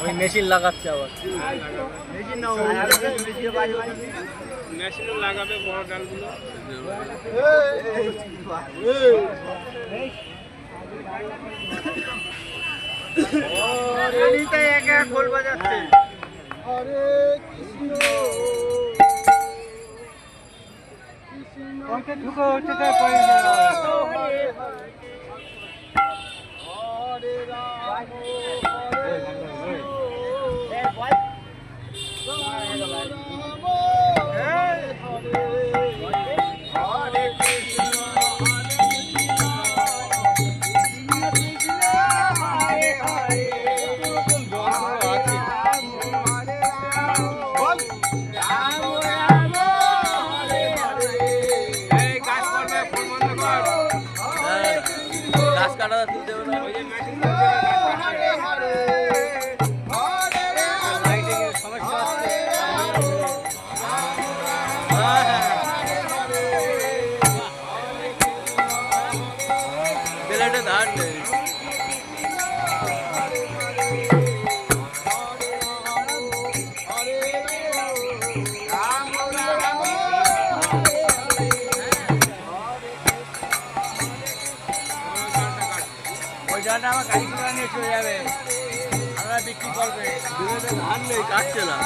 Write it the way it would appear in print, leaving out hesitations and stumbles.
ওই মেশিন লাগাচ্ছে আবার মেশিন লাগাবে বড় ডালগুলো গোল বাজাচ্ছে হরে কৃষ্ণ কৃষ্ণ ঢুকো হচ্ছে তাই পড়ে হরে রাম গাছ কাটা তুলতে হবে না বেলাটা ধার নেই ওই জায়গাটা আমার গাড়ি করে নিয়ে চলে যাবে আমরা বিক্রি করবে ধান নেই কাটছে না